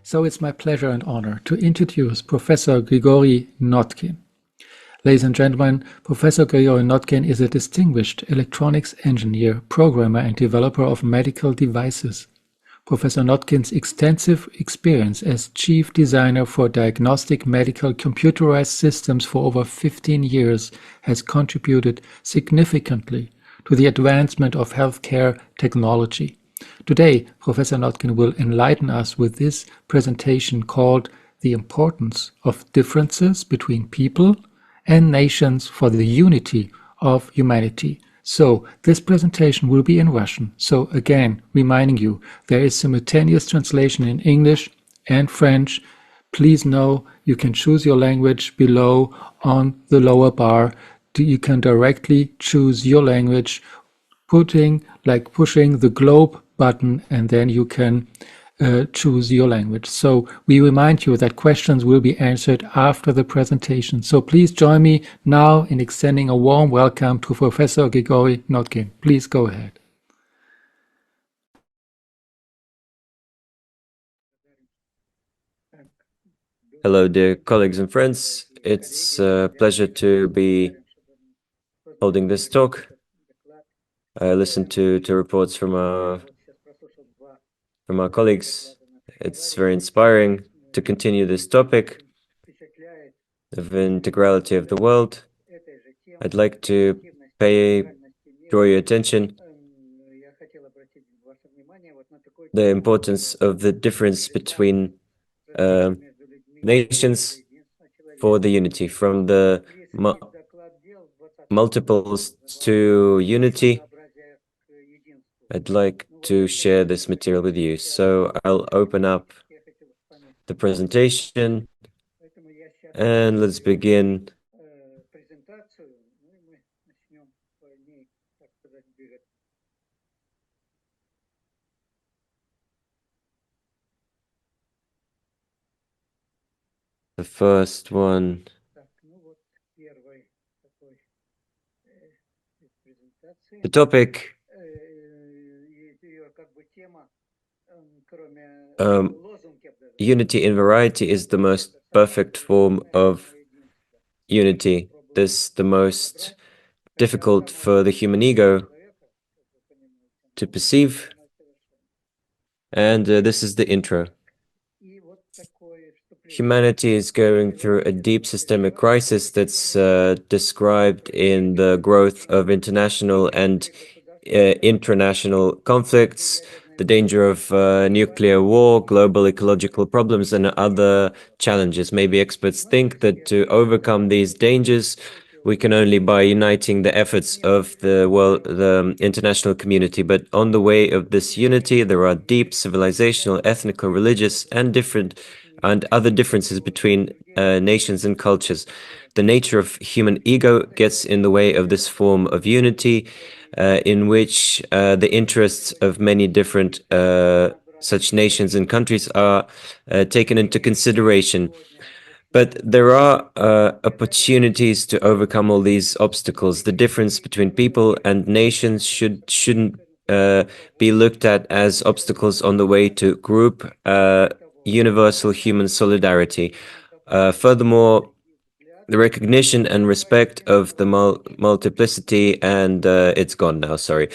So it's my pleasure and honor to introduce Professor Grygorii Notkin. Ladies and gentlemen, Professor Grygorii Notkin is a distinguished electronics engineer, programmer, and developer of medical devices. Professor Notkin's extensive experience as chief designer for diagnostic medical computerized systems for over 15 years has contributed significantly to the advancement of healthcare technology. Today, Professor Notkin will enlighten us with this presentation called The Importance of Differences Between People and Nations for the Unity of Humanity. So, this presentation will be in Russian. So, again, reminding you, there is simultaneous translation in English and French. Please know you can choose your language below on the lower bar. You can directly choose your language, pushing the globe button, and then you can choose your language. So we remind you that questions will be answered after the presentation. So please join me now in extending a warm welcome to Professor Grygorii Notkin. Please go ahead. Hello, dear colleagues and friends. It's a pleasure to be holding this talk. I listened to reports from our colleagues. It's very inspiring to continue this topic of integrality of the world. I'd like to draw your attention the importance of the difference between nations for the unity, from the multiples to unity. I'd like to share this material with you. So I'll open up the presentation and let's begin. The first one. The topic unity in variety is the most perfect form of unity. This the most difficult for the human ego to perceive. And this is the intro. Humanity is going through a deep systemic crisis that's described in the growth of international and intranational conflicts, the danger of nuclear war, global ecological problems, and other challenges. Maybe experts think that to overcome these dangers, we can only by uniting the efforts of the international community. But on the way of this unity, there are deep civilizational, ethnical, religious, and other differences between nations and cultures. The nature of human ego gets in the way of this form of unity, in which the interests of many different such nations and countries are taken into consideration. But there are opportunities to overcome all these obstacles. The difference between people and nations shouldn't be looked at as obstacles on the way to group universal human solidarity. Furthermore, the recognition and respect of the multiplicity, and it's gone now, sorry.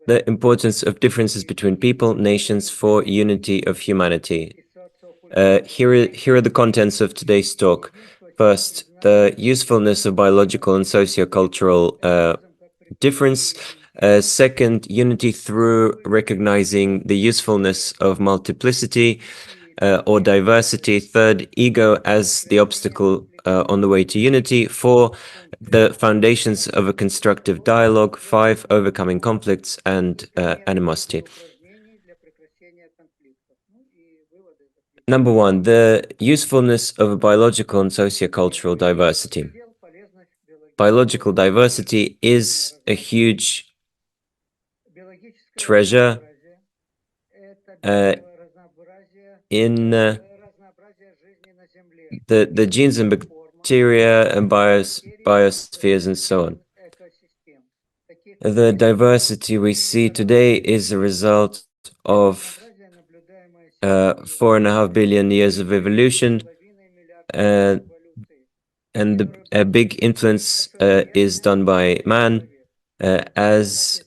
The importance of differences between people, nations for unity of humanity. Here are the contents of today's talk. First, the usefulness of biological and sociocultural difference. Second, unity through recognizing the usefulness of multiplicity or diversity. Third, ego as the obstacle on the way to unity. Four, the foundations of a constructive dialogue. Five, overcoming conflicts and animosity. Number one, the usefulness of biological and sociocultural diversity. Biological diversity is a huge treasure in the genes and bacteria and biospheres and so on. The diversity we see today is a result of 4.5 billion years of evolution, uh, a big influence is done by man, as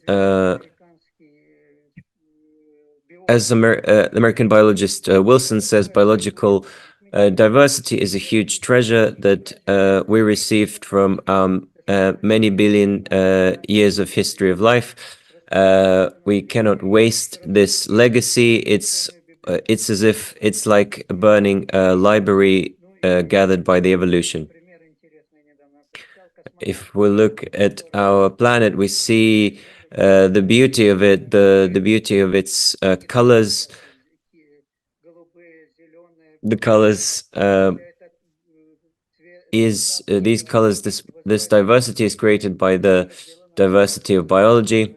American biologist Wilson says, biological diversity is a huge treasure that we received from many billion years of history of life. We cannot waste this legacy. It's as if it's like a burning library gathered by the evolution. If we look at our planet, we see the beauty of it, the beauty of its colors. The colors these colors, this diversity is created by the diversity of biology,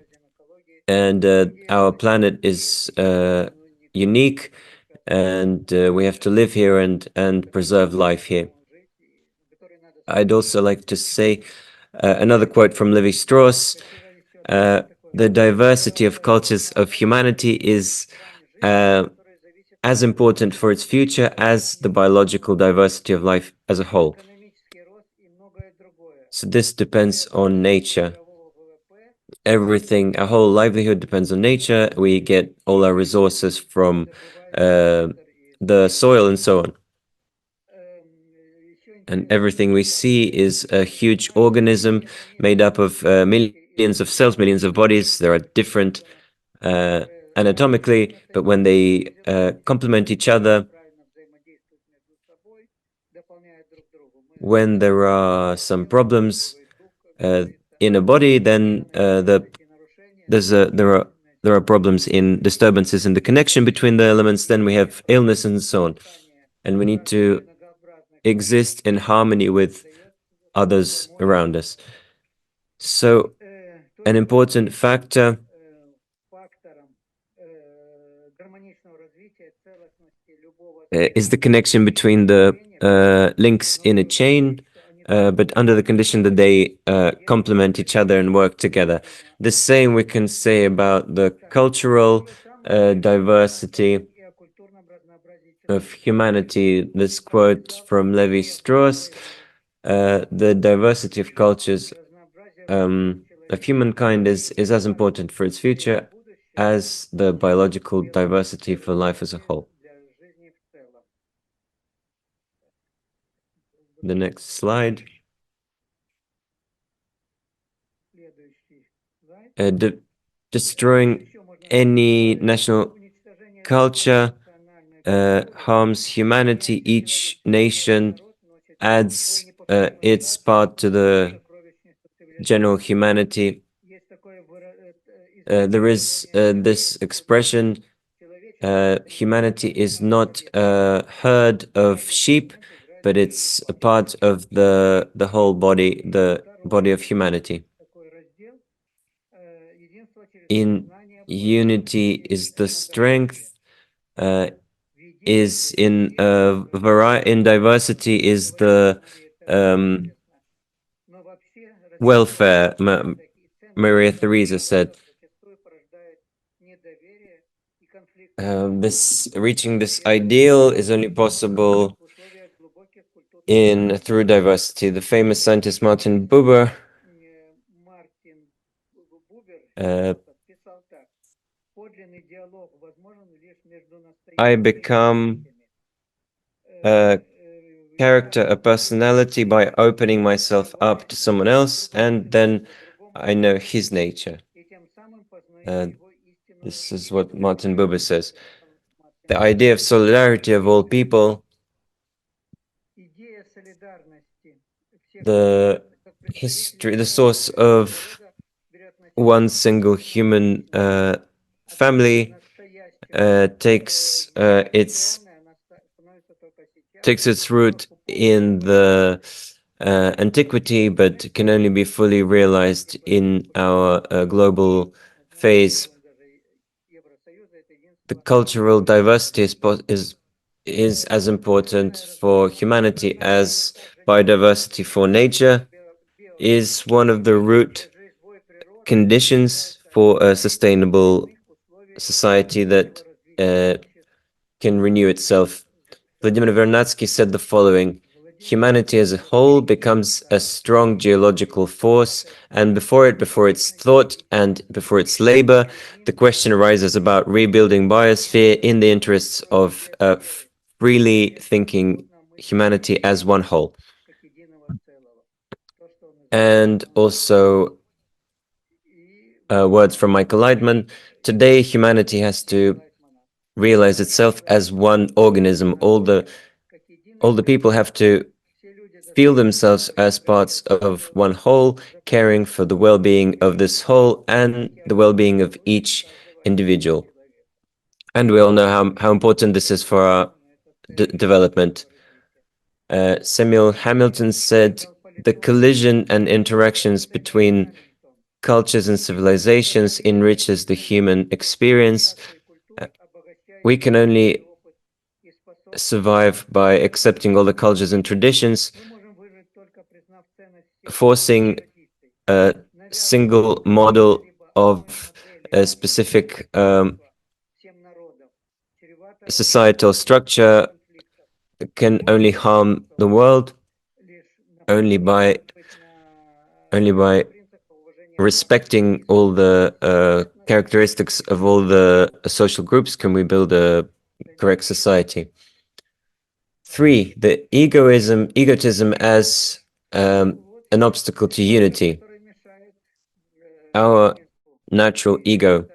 and our planet is unique, and we have to live here and preserve life here. I'd also like to say another quote from Levi-Strauss. The diversity of cultures of humanity is as important for its future as the biological diversity of life as a whole. So this depends on nature. Everything, our whole livelihood depends on nature. We get all our resources from the soil and so on. And everything we see is a huge organism made up of millions of cells, millions of bodies. There are different anatomically, but when they complement each other, when there are some problems in a body, then there are problems in disturbances in the connection between the elements. Then we have illness and so on, and we need to exist in harmony with others around us. So, an important factor is the connection between the links in a chain, but under the condition that they complement each other and work together. The same we can say about the cultural diversity of humanity. This quote from Levi-Strauss, the diversity of cultures of humankind is as important for its future as the biological diversity for life as a whole. The next slide. Destroying any national culture harms humanity. Each nation adds its part to the general humanity. There is this expression, humanity is not a herd of sheep, but it's a part of the whole body, the body of humanity. In unity is the strength, is in in diversity is the welfare. Maria Theresa said, reaching this ideal is only possible through diversity. The famous scientist Martin Buber I become a character, a personality by opening myself up to someone else, and then I know his nature. This is what Martin Buber says. The idea of solidarity of all people, the history, the source of one single human family takes its root in the antiquity, but can only be fully realized in our global phase. The cultural diversity is as important for humanity as biodiversity for nature. Is one of the root conditions for a sustainable society that can renew itself. Vladimir Vernadsky said the following: humanity as a whole becomes a strong geological force, and before its thought and before its labor, the question arises about rebuilding biosphere in the interests of freely thinking humanity as one whole. And also words from Michael Leitman: today humanity has to realize itself as one organism. All the people have to feel themselves as parts of one whole, caring for the well-being of this whole and the well-being of each individual. And we all know how important this is for our development. Samuel Hamilton said, the collision and interactions between cultures and civilizations enriches the human experience. We can only survive by accepting all the cultures and traditions, forcing a single model of a specific societal structure can only harm the world. Only by respecting all the characteristics of all the social groups can we build a correct society. 3, the egotism as an obstacle to unity. Our natural ego,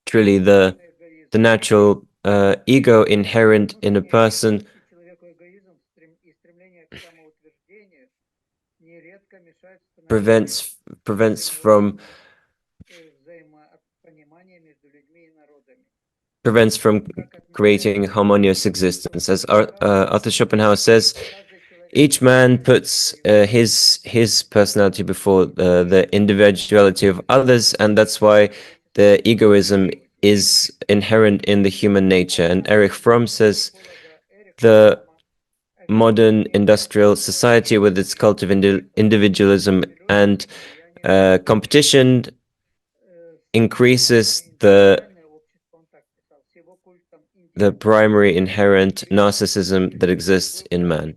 truly the natural ego inherent in a person, prevents from creating harmonious existence. As Arthur Schopenhauer says, each man puts his personality before the individuality of others, and that's why the egoism is inherent in the human nature. And Erich Fromm says, the modern industrial society with its cult of individualism and competition increases the primary inherent narcissism that exists in man.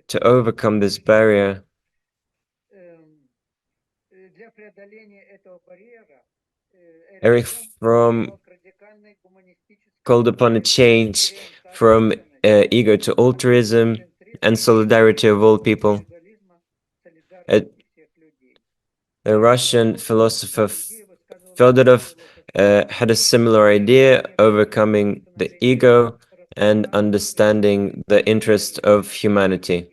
To overcome this barrier, Erich Fromm called upon a change from ego to altruism and solidarity of all people. The Russian philosopher Fyodorov had a similar idea, overcoming the ego and understanding the interest of humanity.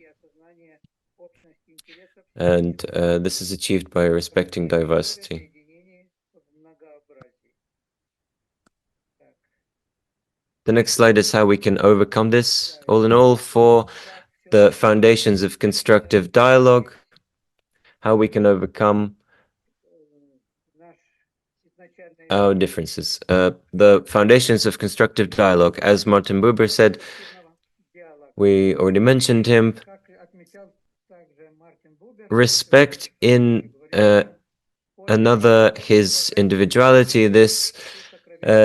And this is achieved by respecting diversity. The next slide is how we can overcome this. All in all, for the foundations of constructive dialogue, how we can overcome our differences. The foundations of constructive dialogue, as Martin Buber said, we already mentioned him. Respect in another, his individuality, this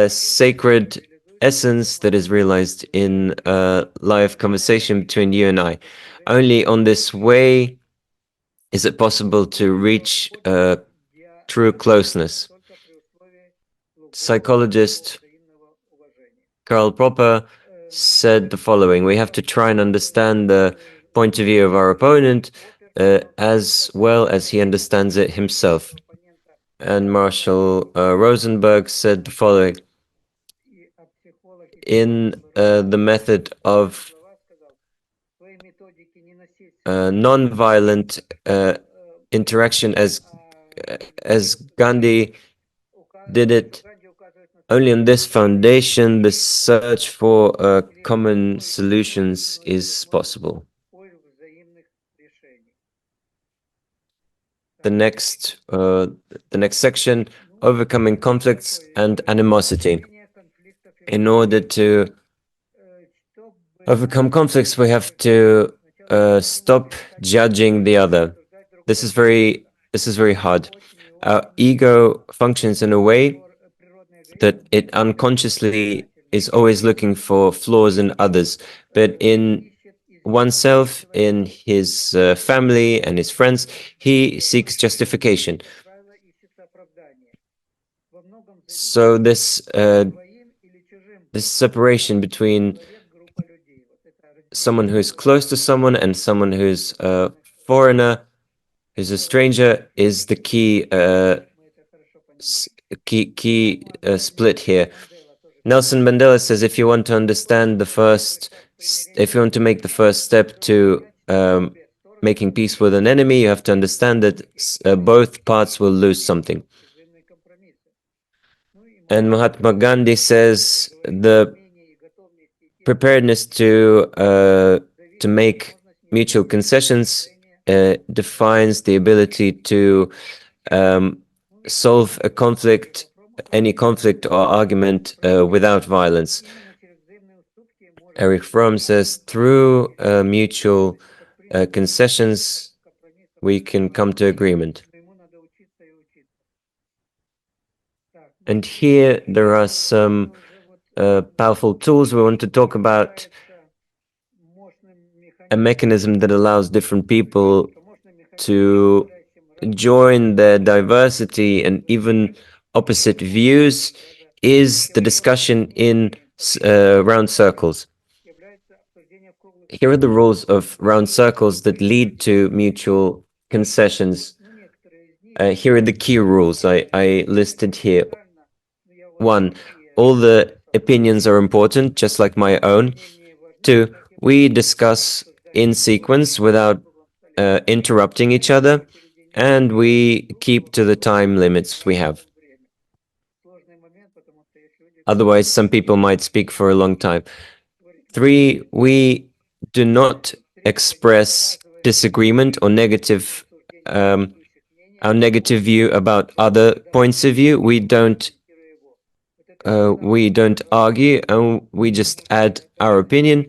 sacred essence that is realized in a live conversation between you and I. Only on this way is it possible to reach true closeness. Psychologist Karl Popper said the following: we have to try and understand the point of view of our opponent as well as he understands it himself. And Marshall Rosenberg said the following: in the method of non-violent interaction, as Gandhi did it, only on this foundation the search for common solutions is possible. The next section, overcoming conflicts and animosity. In order to overcome conflicts, we have to stop judging the other. This is very hard. Our ego functions in a way that it unconsciously is always looking for flaws in others, but in oneself, in his family and his friends, he seeks justification. So this separation between someone who is close to someone and someone who's a foreigner, who's a stranger, is the split here. Nelson Mandela says, if you want to make the first step to making peace with an enemy, you have to understand that both parts will lose something. And Mahatma Gandhi says the preparedness to make mutual concessions defines the ability to solve any conflict or argument without violence. Erich Fromm says, through mutual concessions, we can come to agreement. And here there are some powerful tools. We want to talk about a mechanism that allows different people to join their diversity and even opposite views is the discussion in round circles. Here are the rules of round circles that lead to mutual concessions. Here are the key rules I listed here. 1. All the opinions are important, just like my own. 2. We discuss in sequence without interrupting each other, and we keep to the time limits we have. Otherwise, some people might speak for a long time. 3. We do not express disagreement or our negative view about other points of view. We don't argue, and we just add our opinion,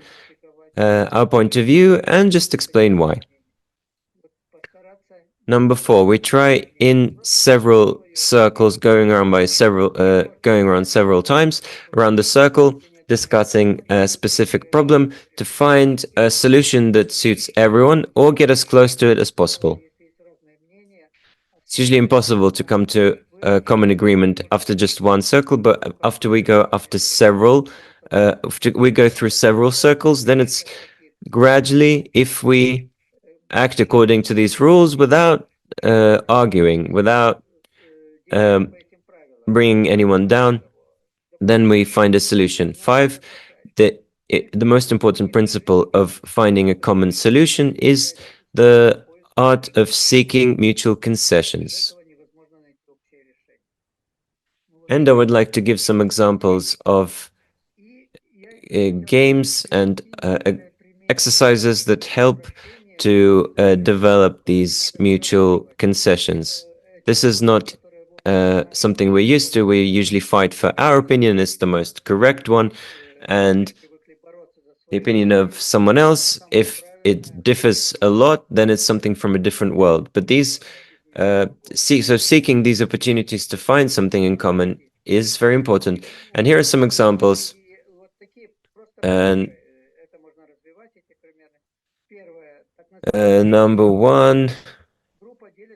our point of view, and just explain why. Number 4, we try in several circles, going around several times around the circle, discussing a specific problem to find a solution that suits everyone or get as close to it as possible. It's usually impossible to come to a common agreement after just one circle, but after we go through several circles, then it's gradually, if we act according to these rules without arguing, without bringing anyone down, then we find a solution. 5, the most important principle of finding a common solution is the art of seeking mutual concessions. And I would like to give some examples of games and exercises that help to develop these mutual concessions. This is not something we're used to. We usually fight for our opinion is the most correct one, and the opinion of someone else, if it differs a lot, then it's something from a different world. But seeking these opportunities to find something in common is very important. And here are some examples. And number 1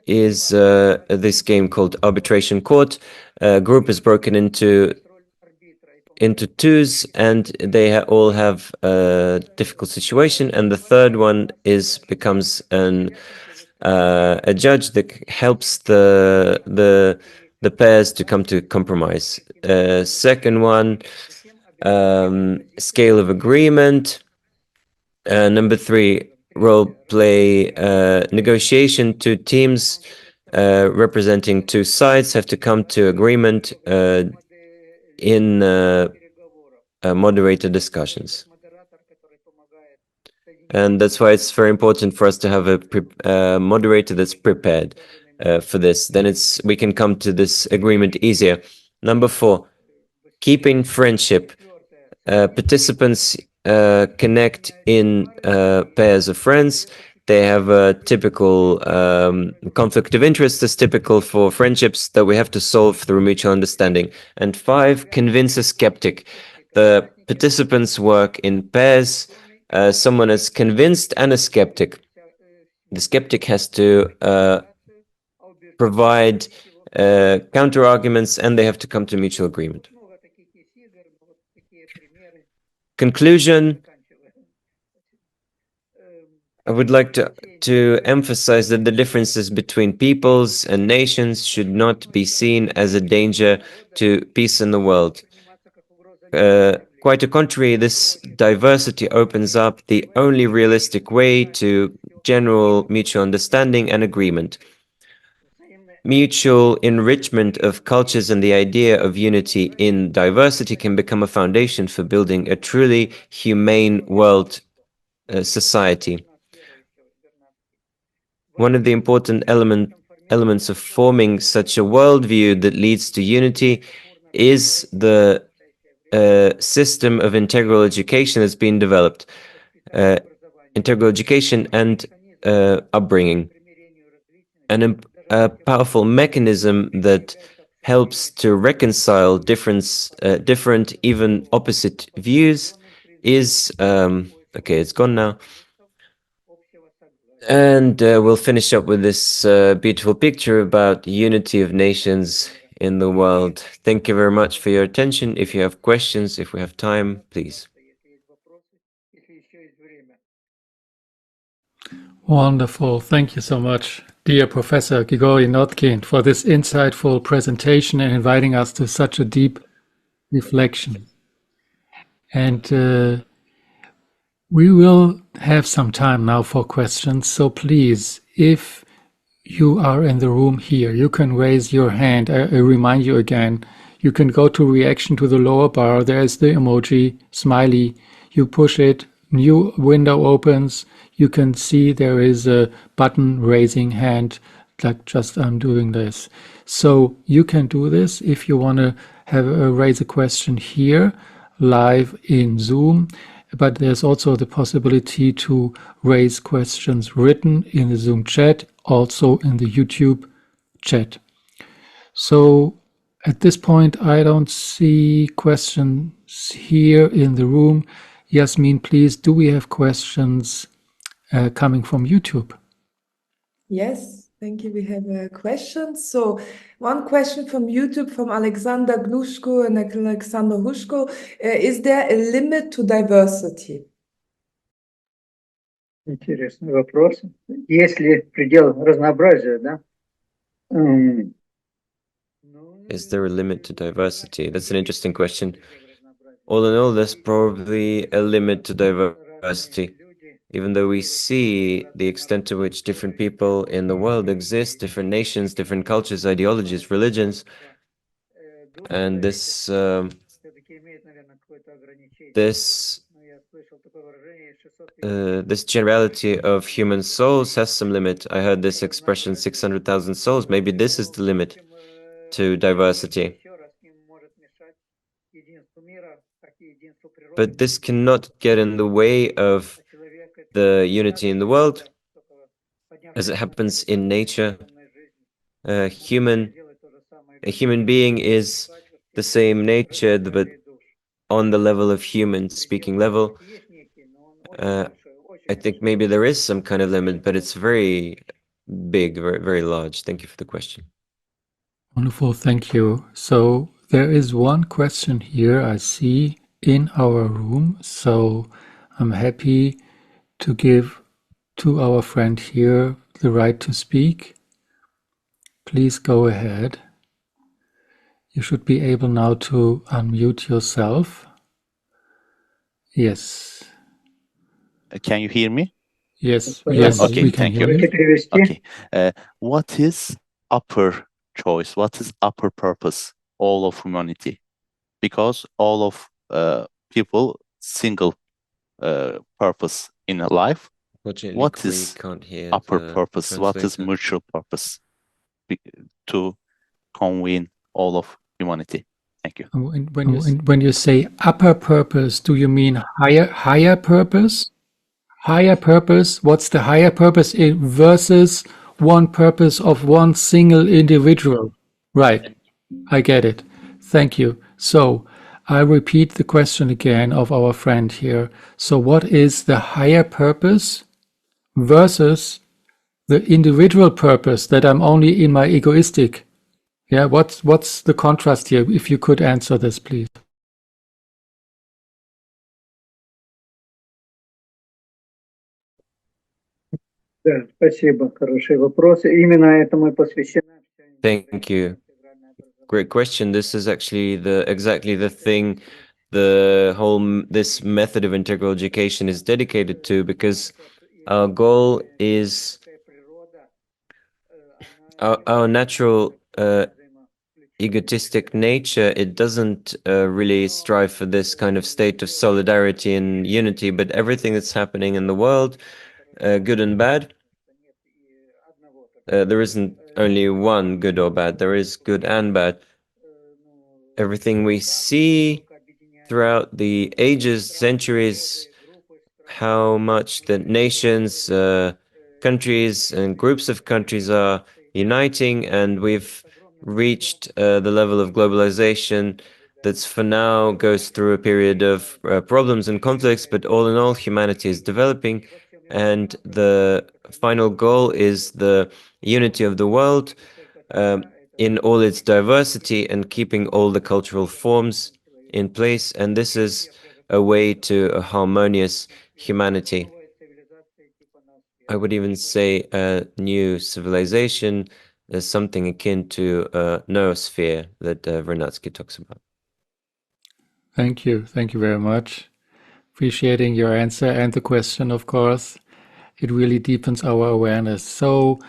is this game called Arbitration Court. A group is broken into twos, and they all have a difficult situation. And the third one becomes a judge that helps the pairs to come to compromise. Second one, scale of agreement. Number 3, role play negotiation. 2 teams representing 2 sides have to come to agreement in moderated discussions. And that's why it's very important for us to have a moderator that's prepared for this. Then we can come to this agreement easier. Number 4, keeping friendship. Participants connect in pairs of friends. They have a typical conflict of interest that's typical for friendships that we have to solve through mutual understanding. And 5, convince a skeptic. The participants work in pairs. Someone is convinced and a skeptic. The skeptic has to provide counter arguments, and they have to come to mutual agreement. Conclusion. I would like to emphasize that the differences between peoples and nations should not be seen as a danger to peace in the world. Quite the contrary, this diversity opens up the only realistic way to general mutual understanding and agreement. Mutual enrichment of cultures and the idea of unity in diversity can become a foundation for building a truly humane world society. One of the important elements of forming such a worldview that leads to unity is the system of integral education that's been developed. Integral education and upbringing. A powerful mechanism that helps to reconcile different, even opposite views is okay, it's gone now. And we'll finish up with this beautiful picture about unity of nations in the world. Thank you very much for your attention. If you have questions, if we have time, please. Wonderful. Thank you so much, dear Professor Grygorii Notkin, for this insightful presentation and inviting us to such a deep reflection. And we will have some time now for questions. So please, if you are in the room here, you can raise your hand. I remind you again, you can go to reaction to the lower bar. There is the emoji, smiley. You push it, new window opens. You can see there is a button raising hand, like just I'm doing this. So you can do this if you want to raise a question here live in Zoom. But there's also the possibility to raise questions written in the Zoom chat, also in the YouTube chat. So at this point, I don't see questions here in the room. Yasmin, please, do we have questions coming from YouTube? Yes, thank you. We have a question. So one question from YouTube from Alexander Glushko and Alexander Hushko. Is there a limit to diversity? Интересный вопрос. Есть ли предел разнообразия, да? Is there a limit to diversity? That's an interesting question. All in all, there's probably a limit to diversity. Even though we see the extent to which different people in the world exist, different nations, different cultures, ideologies, religions, and this generality of human souls has some limit. I heard this expression, 600,000 souls. Maybe this is the limit to diversity. But this cannot get in the way of the unity in the world, as it happens in nature. A human being is the same nature, but on the level of human speaking level. I think maybe there is some kind of limit, but it's very big, very, very large. Thank you for the question. Wonderful, thank you. So there is one question here I see in our room, so I'm happy to give to our friend here the right to speak. Please go ahead. You should be able now to unmute yourself. Yes. Can you hear me? Yes, Okay, we can thank hear you. you. Okay. What is upper choice? What is upper purpose? All of humanity, because all of people single purpose in life. What is upper purpose? What is mutual purpose to convene all of humanity? Thank you. When you say upper purpose, do you mean higher purpose? Higher purpose, what's the higher purpose versus one purpose of one single individual? Right, I get it. Thank you. So I repeat the question again of our friend here. So what is the higher purpose versus the individual purpose that I'm only in my egoistic? Yeah, what's the contrast here? If you could answer this, please. Да, спасибо, хороший вопрос. Именно этому и посвящена. Thank you. Great question. This is actually exactly the thing this method of integral education is dedicated to, because our goal is our natural egotistic nature. It doesn't really strive for this kind of state of solidarity and unity, but everything that's happening in the world, good and bad, there isn't only one good or bad, there is good and bad. Everything we see throughout the ages, centuries, how much the nations, countries, and groups of countries are uniting, and we've reached the level of globalization that's for now goes through a period of problems and conflicts, but all in all, humanity is developing, and the final goal is the unity of the world in all its diversity and keeping all the cultural forms in place, and this is a way to a harmonious humanity. I would even say a new civilization is something akin to a noosphere that Vernadsky talks about. Thank you. Thank you very much. Appreciating your answer and the question, of course. It really deepens our awareness. So,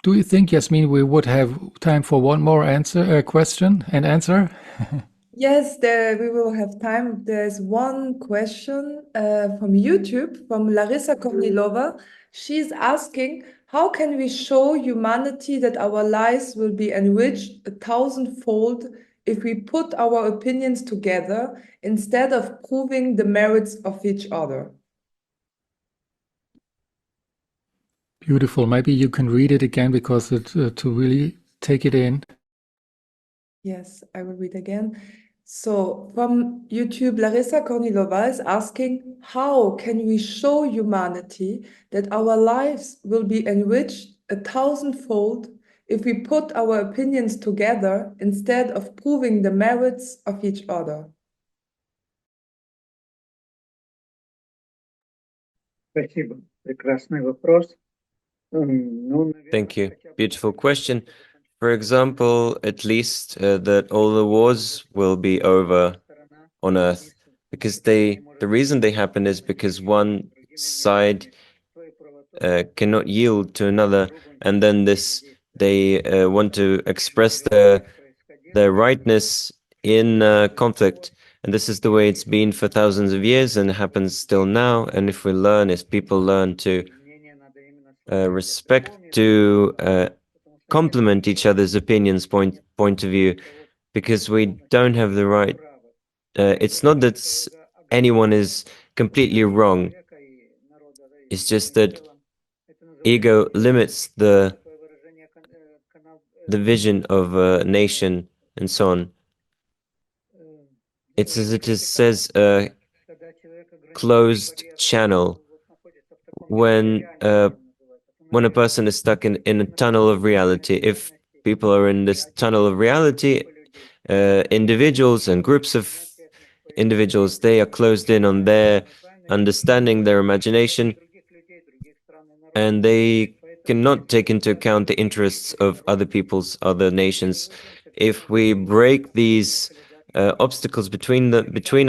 do you think, Yasmin, we would have time for one more question and answer? Yes, we will have time. There's one question from YouTube, from Larissa Kornilova. She's asking, how can we show humanity that our lives will be enriched 1,000-fold if we put our opinions together instead of proving the merits of each other? Beautiful. Maybe you can read it again because to really take it in. Yes, I will read again. So from YouTube, Larissa Kornilova is asking, how can we show humanity that our lives will be enriched 1,000-fold if we put our opinions together instead of proving the merits of each other? Спасибо. Прекрасный вопрос. Thank you. Beautiful question. For example, at least that all the wars will be over on Earth, because the reason they happen is because one side cannot yield to another, and then they want to express their rightness in conflict. And this is the way it's been for thousands of years and happens still now. And if people learn to respect, to complement each other's opinions, point of view, because we don't have the right. It's not that anyone is completely wrong. It's just that ego limits the vision of a nation and so on. It's as it says, a closed channel. When a person is stuck in a tunnel of reality, if people are in this tunnel of reality, individuals and groups of individuals, they are closed in on their understanding, their imagination, and they cannot take into account the interests of other nations. If we break these obstacles between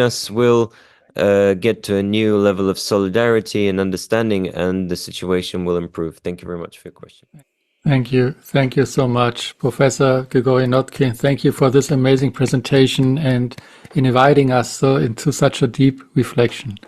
us, we'll get to a new level of solidarity and understanding, and the situation will improve. Thank you very much for your question. Thank you. Thank you so much, Professor Grygorii Notkin. Thank you for this amazing presentation and inviting us into such a deep reflection.